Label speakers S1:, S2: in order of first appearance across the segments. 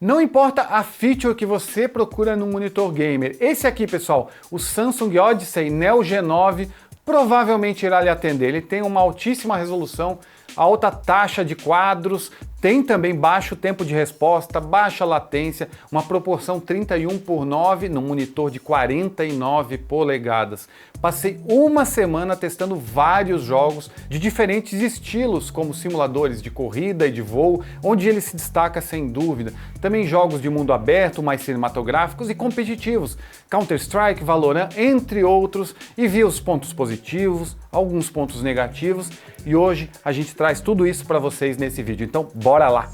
S1: Não importa a feature que você procura no monitor gamer, esse aqui, pessoal, o Samsung Odyssey Neo G9, provavelmente irá lhe atender. Ele tem uma altíssima resolução, alta taxa de quadros, tem também baixo tempo de resposta, baixa latência, uma proporção 31:9 no monitor de 49 polegadas. Passei uma semana testando vários jogos de diferentes estilos, como simuladores de corrida e de voo, onde ele se destaca sem dúvida. Também jogos de mundo aberto, mais cinematográficos e competitivos, Counter-Strike, Valorant, entre outros, e vi os pontos positivos, alguns pontos negativos, e hoje a gente traz tudo isso para vocês nesse vídeo. Então, bora lá!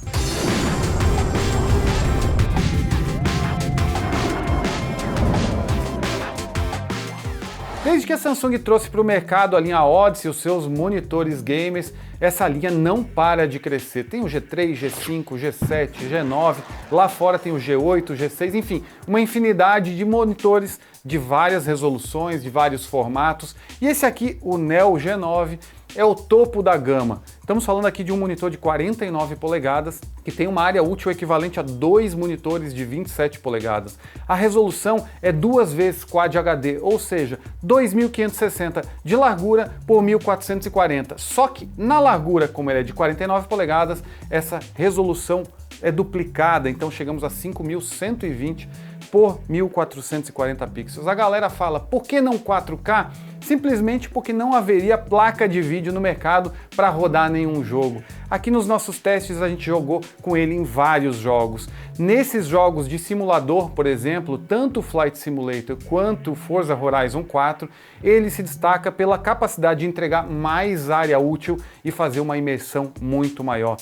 S1: Desde que a Samsung trouxe para o mercado a linha Odyssey, os seus monitores gamers, essa linha não para de crescer. Tem o G3, G5, G7, G9, lá fora tem o G8, G6, enfim, uma infinidade de monitores de várias resoluções, de vários formatos. E esse aqui, o Neo G9, é o topo da gama. Estamos falando aqui de um monitor de 49 polegadas que tem uma área útil equivalente a 2 monitores de 27 polegadas. A resolução é 2 vezes Quad HD, ou seja, 2560 de largura por 1440. Só que na largura, como ele é de 49 polegadas, essa resolução é duplicada, então chegamos a 5120 por 1440 pixels. A galera fala, por que não 4K? Simplesmente porque não haveria placa de vídeo no mercado para rodar nenhum jogo. Aqui nos nossos testes a gente jogou com ele em vários jogos. Nesses jogos de simulador, por exemplo, tanto o Flight Simulator quanto o Forza Horizon 4, ele se destaca pela capacidade de entregar mais área útil e fazer uma imersão muito maior.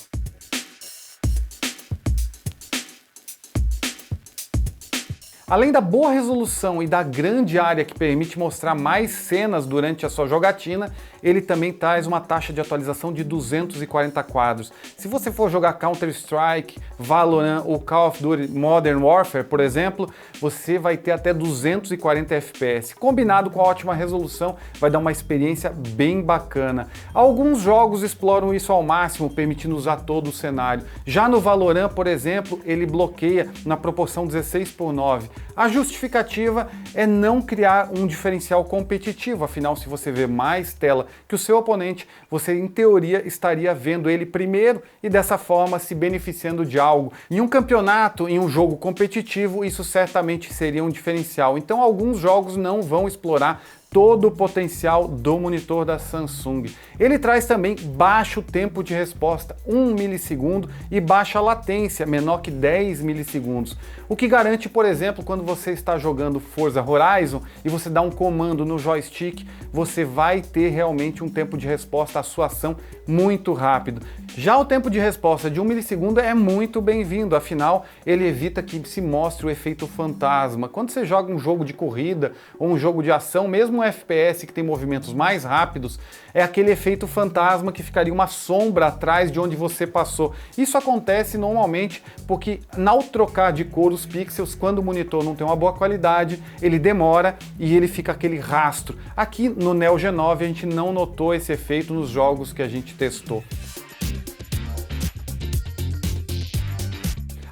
S1: Além da boa resolução e da grande área que permite mostrar mais cenas durante a sua jogatina, ele também traz uma taxa de atualização de 240 quadros. Se você for jogar Counter-Strike, Valorant ou Call of Duty Modern Warfare, por exemplo, você vai ter até 240 FPS. Combinado com a ótima resolução, vai dar uma experiência bem bacana. Alguns jogos exploram isso ao máximo, permitindo usar todo o cenário. Já no Valorant, por exemplo, ele bloqueia na proporção 16:9. A justificativa é não criar um diferencial competitivo, afinal, se você vê mais tela que o seu oponente, você em teoria estaria vendo ele primeiro e dessa forma se beneficiando de algo. Em um campeonato, em um jogo competitivo, isso certamente seria um diferencial. Então alguns jogos não vão explorar todo o potencial do monitor da Samsung. Ele traz também baixo tempo de resposta, 1 milissegundo, e baixa latência, menor que 10 milissegundos. O que garante, por exemplo, quando você está jogando Forza Horizon e você dá um comando no joystick, você vai ter realmente um tempo de resposta à sua ação muito rápido. Já o tempo de resposta de 1 milissegundo é muito bem-vindo, afinal, ele evita que se mostre o efeito fantasma. Quando você joga um jogo de corrida ou um jogo de ação, mesmo um FPS que tem movimentos mais rápidos, é aquele efeito fantasma que ficaria uma sombra atrás de onde você passou. Isso acontece normalmente porque, ao trocar de cor os pixels, quando o monitor não tem uma boa qualidade, ele demora e ele fica aquele rastro. Aqui no Neo G9 a gente não notou esse efeito nos jogos que a gente testou.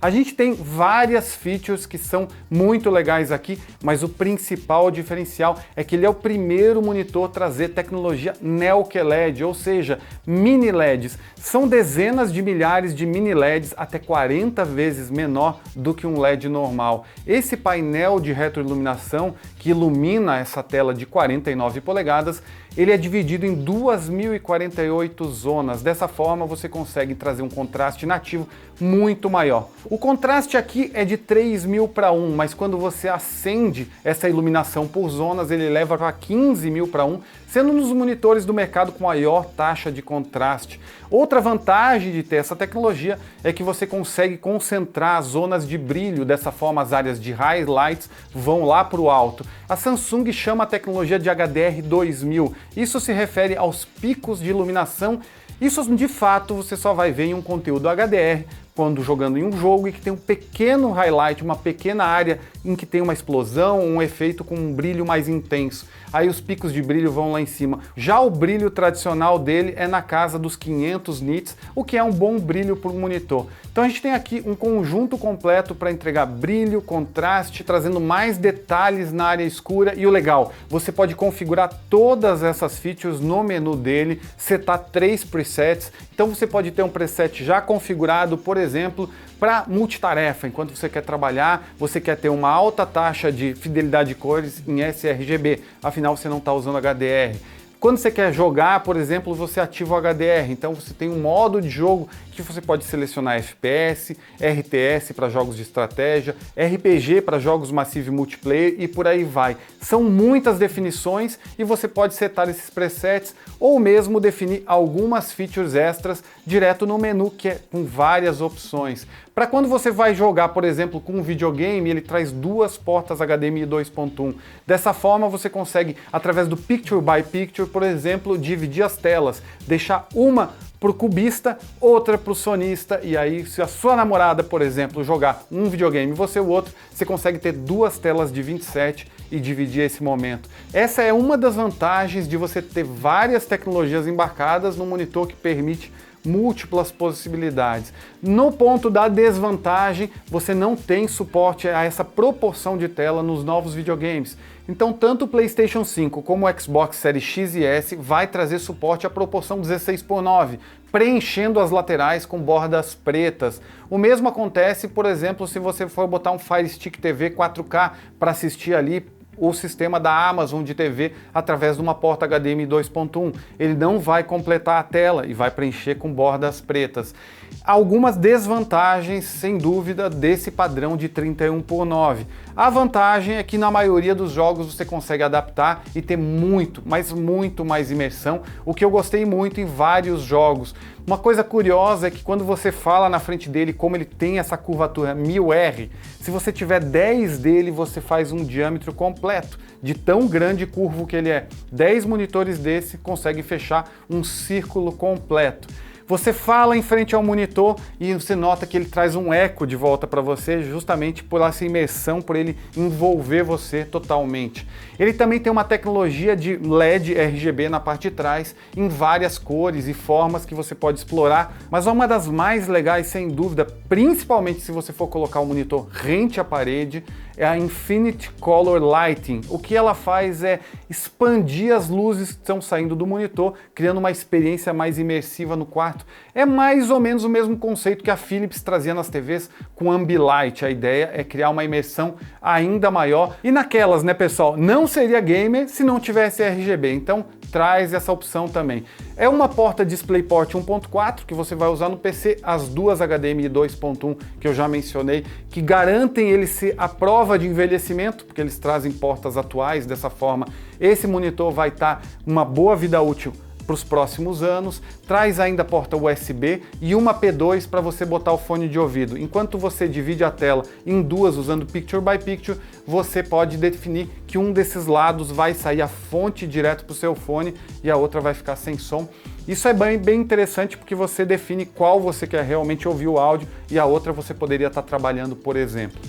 S1: A gente tem várias features que são muito legais aqui, mas o principal diferencial é que ele é o primeiro monitor a trazer tecnologia Neo QLED, ou seja, mini LEDs. São dezenas de milhares de mini LEDs, até 40 vezes menor do que um LED normal. Esse painel de retroiluminação que ilumina essa tela de 49 polegadas, ele é dividido em 2048 zonas. Dessa forma você consegue trazer um contraste nativo muito maior. O contraste aqui é de 3000:1, mas quando você acende essa iluminação por zonas, ele leva para 15.000:1, sendo um dos monitores do mercado com maior taxa de contraste. Outra vantagem de ter essa tecnologia é que você consegue concentrar as zonas de brilho, dessa forma as áreas de highlights vão lá para o alto. A Samsung chama a tecnologia de HDR 2000. Isso se refere aos picos de iluminação. Isso de fato você só vai ver em um conteúdo HDR, quando jogando em um jogo e que tem um pequeno highlight, uma pequena área em que tem uma explosão, um efeito com um brilho mais intenso. Aí os picos de brilho vão lá em cima. Já o brilho tradicional dele é na casa dos 500 nits, o que é um bom brilho para o monitor. Então a gente tem aqui um conjunto completo para entregar brilho, contraste, trazendo mais detalhes na área escura. E o legal, você pode configurar todas essas features no menu dele, setar 3 presets. Então você pode ter um preset já configurado, por exemplo, para multitarefa. Enquanto você quer trabalhar, você quer ter uma alta taxa de fidelidade de cores em sRGB, afinal você não está usando HDR. Quando você quer jogar, por exemplo, você ativa o HDR, então você tem um modo de jogo que você pode selecionar FPS, RTS para jogos de estratégia, RPG para jogos Massive Multiplayer e por aí vai. São muitas definições e você pode setar esses presets ou mesmo definir algumas features extras direto no menu, que é com várias opções. Para quando você vai jogar, por exemplo, com um videogame, ele traz 2 portas HDMI 2.1. Dessa forma você consegue, através do Picture by Picture, por exemplo, dividir as telas, deixar uma para o cubista, outra para o sonista, e aí se a sua namorada, por exemplo, jogar um videogame e você o outro, você consegue ter 2 telas de 27 e dividir esse momento. Essa é uma das vantagens de você ter várias tecnologias embarcadas no monitor que permite múltiplas possibilidades. No ponto da desvantagem, você não tem suporte a essa proporção de tela nos novos videogames. Então, tanto o PlayStation 5 como o Xbox Series X e S vai trazer suporte à proporção 16:9, preenchendo as laterais com bordas pretas. O mesmo acontece, por exemplo, se você for botar um Fire Stick TV 4K para assistir ali o sistema da Amazon de TV através de uma porta HDMI 2.1. Ele não vai completar a tela e vai preencher com bordas pretas. Algumas desvantagens, sem dúvida, desse padrão de 31:9. A vantagem é que na maioria dos jogos você consegue adaptar e ter muito, mas muito mais imersão, o que eu gostei muito em vários jogos. Uma coisa curiosa é que quando você fala na frente dele como ele tem essa curvatura 1000R, se você tiver 10 dele, você faz um diâmetro completo, de tão grande e curvo que ele é. 10 monitores desse conseguem fechar um círculo completo. Você fala em frente ao monitor e você nota que ele traz um eco de volta para você, justamente por essa imersão, por ele envolver você totalmente. Ele também tem uma tecnologia de LED RGB na parte de trás, em várias cores e formas que você pode explorar, mas uma das mais legais, sem dúvida, principalmente se você for colocar o monitor rente à parede, é a Infinite Color Lighting. O que ela faz é expandir as luzes que estão saindo do monitor, criando uma experiência mais imersiva no quarto. É mais ou menos o mesmo conceito que a Philips trazia nas TVs com Ambilight. A ideia é criar uma imersão ainda maior. E naquelas, né, pessoal, não seria gamer se não tivesse RGB, então traz essa opção também. É uma porta DisplayPort 1.4 que você vai usar no PC, as 2 HDMI 2.1 que eu já mencionei, que garantem ele ser a prova de envelhecimento, porque eles trazem portas atuais. Dessa forma, esse monitor vai estar uma boa vida útil para os próximos anos. Traz ainda a porta USB e uma P2 para você botar o fone de ouvido. Enquanto você divide a tela em 2 usando Picture by Picture, você pode definir que um desses lados vai sair a fonte direto para o seu fone e a outra vai ficar sem som. Isso é bem interessante porque você define qual você quer realmente ouvir o áudio e a outra você poderia estar trabalhando, por exemplo.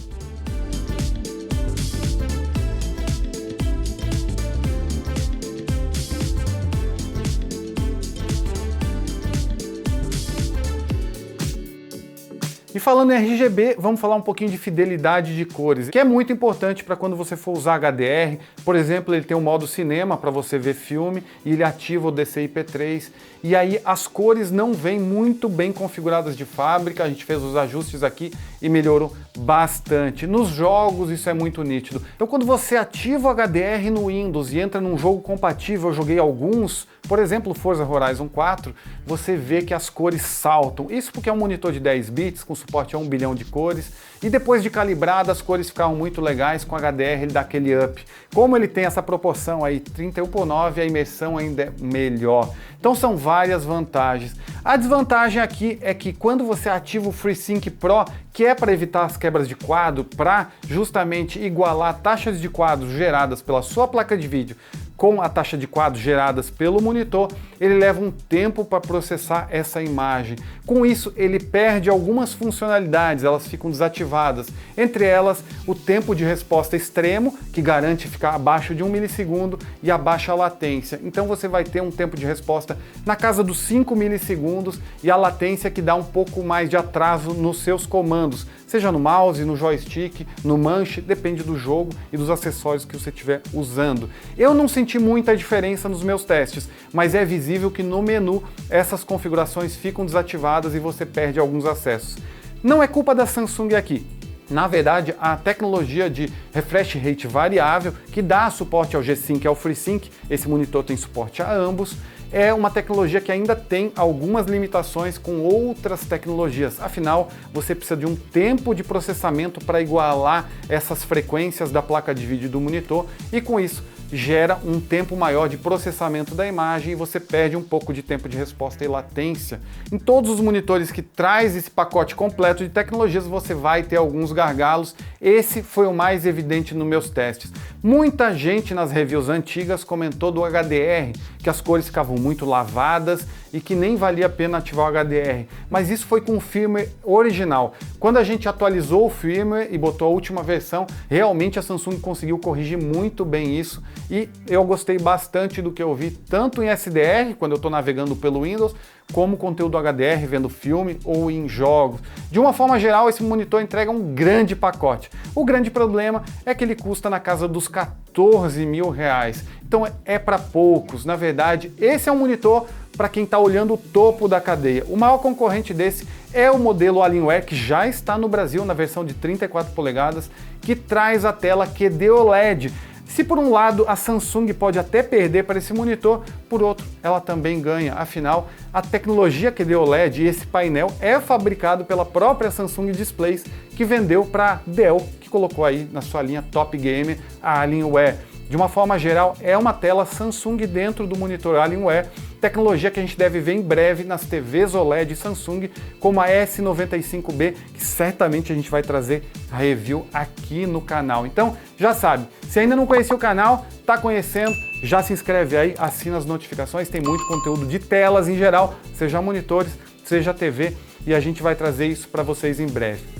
S1: E falando em RGB, vamos falar um pouquinho de fidelidade de cores, que é muito importante para quando você for usar HDR. Por exemplo, ele tem um modo cinema para você ver filme e ele ativa o DCI-P3. E aí as cores não vêm muito bem configuradas de fábrica, a gente fez os ajustes aqui e melhorou bastante. Nos jogos isso é muito nítido. Então quando você ativa o HDR no Windows e entra num jogo compatível, eu joguei alguns, por exemplo Forza Horizon 4, você vê que as cores saltam. Isso porque é um monitor de 10 bits com suporte a 1 bilhão de cores, e depois de calibrado as cores ficaram muito legais. Com HDR ele dá aquele up. Como ele tem essa proporção aí 31:9, a imersão ainda é melhor. Então são várias vantagens. A desvantagem aqui é que quando você ativa o FreeSync Pro, que é para evitar as quebras de quadro, para justamente igualar taxas de quadros geradas pela sua placa de vídeo com a taxa de quadros geradas pelo monitor, ele leva um tempo para processar essa imagem. Com isso, ele perde algumas funcionalidades, elas ficam desativadas. Entre elas, o tempo de resposta extremo, que garante ficar abaixo de 1 milissegundo, e a baixa latência. Então você vai ter um tempo de resposta na casa dos 5 milissegundos e a latência que dá um pouco mais de atraso nos seus comandos, seja no mouse, no joystick, no manche, depende do jogo e dos acessórios que você estiver usando. Eu não senti muita diferença nos meus testes, mas é visível que no menu essas configurações ficam desativadas e você perde alguns acessos. Não é culpa da Samsung aqui. Na verdade, a tecnologia de refresh rate variável, que dá suporte ao G-Sync e ao FreeSync, esse monitor tem suporte a ambos, é uma tecnologia que ainda tem algumas limitações com outras tecnologias. Afinal, você precisa de um tempo de processamento para igualar essas frequências da placa de vídeo do monitor e com isso gera um tempo maior de processamento da imagem e você perde um pouco de tempo de resposta e latência. Em todos os monitores que traz esse pacote completo de tecnologias, você vai ter alguns gargalos. Esse foi o mais evidente nos meus testes. Muita gente nas reviews antigas comentou do HDR, que as cores ficavam muito lavadas e que nem valia a pena ativar o HDR. Mas isso foi com o firmware original. Quando a gente atualizou o firmware e botou a última versão, realmente a Samsung conseguiu corrigir muito bem isso e eu gostei bastante do que eu vi, tanto em SDR, quando eu estou navegando pelo Windows, como conteúdo HDR, vendo filme ou em jogos. De uma forma geral, esse monitor entrega um grande pacote. O grande problema é que ele custa na casa dos 14 mil reais. Então é para poucos. Na verdade, esse é um monitor para quem está olhando o topo da cadeia. O maior concorrente desse é o modelo Alienware, que já está no Brasil na versão de 34 polegadas, que traz a tela QD OLED. Se por um lado a Samsung pode até perder para esse monitor, por outro ela também ganha. Afinal, a tecnologia QD OLED e esse painel é fabricado pela própria Samsung Displays, que vendeu para a Dell, que colocou aí na sua linha Top Gamer a Alienware. De uma forma geral, é uma tela Samsung dentro do monitor Alienware, tecnologia que a gente deve ver em breve nas TVs OLED Samsung, como a S95B, que certamente a gente vai trazer a review aqui no canal. Então, já sabe, se ainda não conhecia o canal, tá conhecendo, já se inscreve aí, assina as notificações, tem muito conteúdo de telas em geral, seja monitores, seja TV, e a gente vai trazer isso para vocês em breve.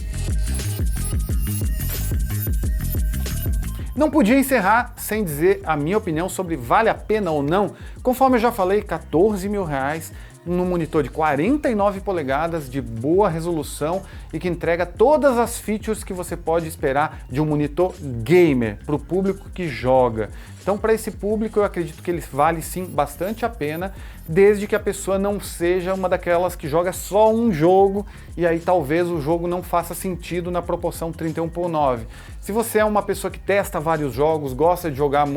S1: Não podia encerrar sem dizer a minha opinião sobre vale a pena ou não. Conforme eu já falei, 14 mil reais num monitor de 49 polegadas, de boa resolução e que entrega todas as features que você pode esperar de um monitor gamer, para o público que joga. Então, para esse público, eu acredito que ele vale sim bastante a pena, desde que a pessoa não seja uma daquelas que joga só um jogo e aí talvez o jogo não faça sentido na proporção 31:9. Se você é uma pessoa que testa vários jogos, gosta de jogar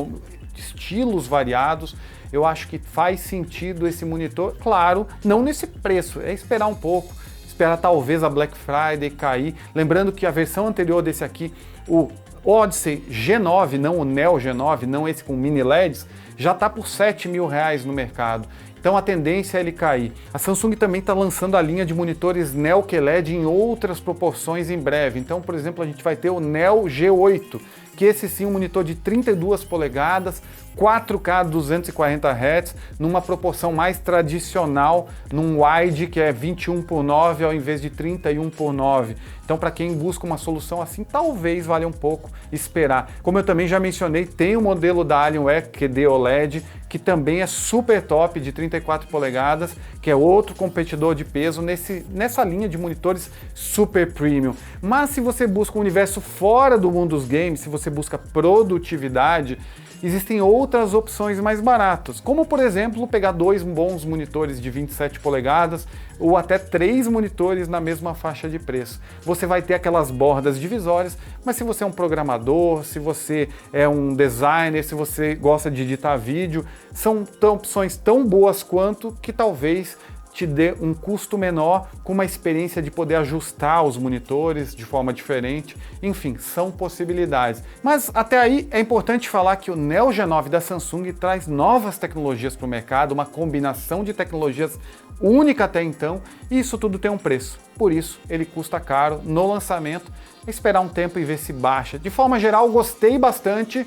S1: estilos variados, eu acho que faz sentido esse monitor, claro, não nesse preço, é esperar um pouco, esperar talvez a Black Friday cair. Lembrando que a versão anterior desse aqui, o Odyssey G9, não o Neo G9, não esse com mini LEDs, já está por 7 mil reais no mercado. Então a tendência é ele cair. A Samsung também está lançando a linha de monitores Neo QLED em outras proporções em breve. Então, por exemplo, a gente vai ter o Neo G8, que esse sim é um monitor de 32 polegadas, 4K 240 Hz, numa proporção mais tradicional, num wide que é 21:9 ao invés de 31:9. Então, para quem busca uma solução assim, talvez valha um pouco esperar. Como eu também já mencionei, tem o modelo da Alienware QD OLED, que também é super top, de 34 polegadas, que é outro competidor de peso nessa linha de monitores super premium. Mas se você busca um universo fora do mundo dos games, se você busca produtividade, existem outras opções mais baratas, como por exemplo pegar dois bons monitores de 27 polegadas ou até 3 monitores na mesma faixa de preço. Você vai ter aquelas bordas divisórias, mas se você é um programador, se você é um designer, se você gosta de editar vídeo, são opções tão boas quanto que talvez te dê um custo menor, com uma experiência de poder ajustar os monitores de forma diferente. Enfim, são possibilidades. Mas até aí é importante falar que o Neo G9 da Samsung traz novas tecnologias para o mercado, uma combinação de tecnologias única até então, e isso tudo tem um preço. Por isso, ele custa caro no lançamento. Esperar um tempo e ver se baixa. De forma geral, gostei bastante.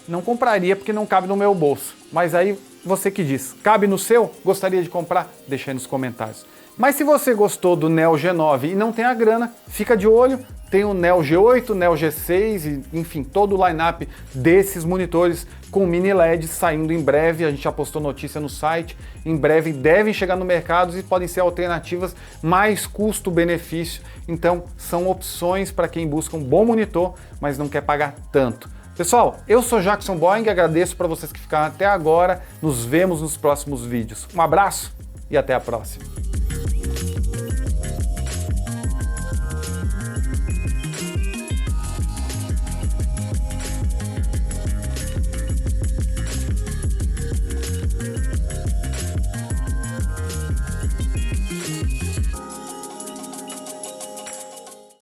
S1: não compraria porque não cabe no meu bolso. Mas aí você que diz, cabe no seu? Gostaria de comprar? Deixa aí nos comentários. Mas se você gostou do Neo G9 e não tem a grana, fica de olho, tem o Neo G8, Neo G6, e, enfim, todo o line-up desses monitores com mini LED saindo em breve. A gente já postou notícia no site, em breve devem chegar no mercado e podem ser alternativas mais custo-benefício. Então são opções para quem busca um bom monitor, mas não quer pagar tanto. Pessoal, eu sou Jackson Boing, agradeço para vocês que ficaram até agora, nos vemos nos próximos vídeos. Um abraço e até a próxima.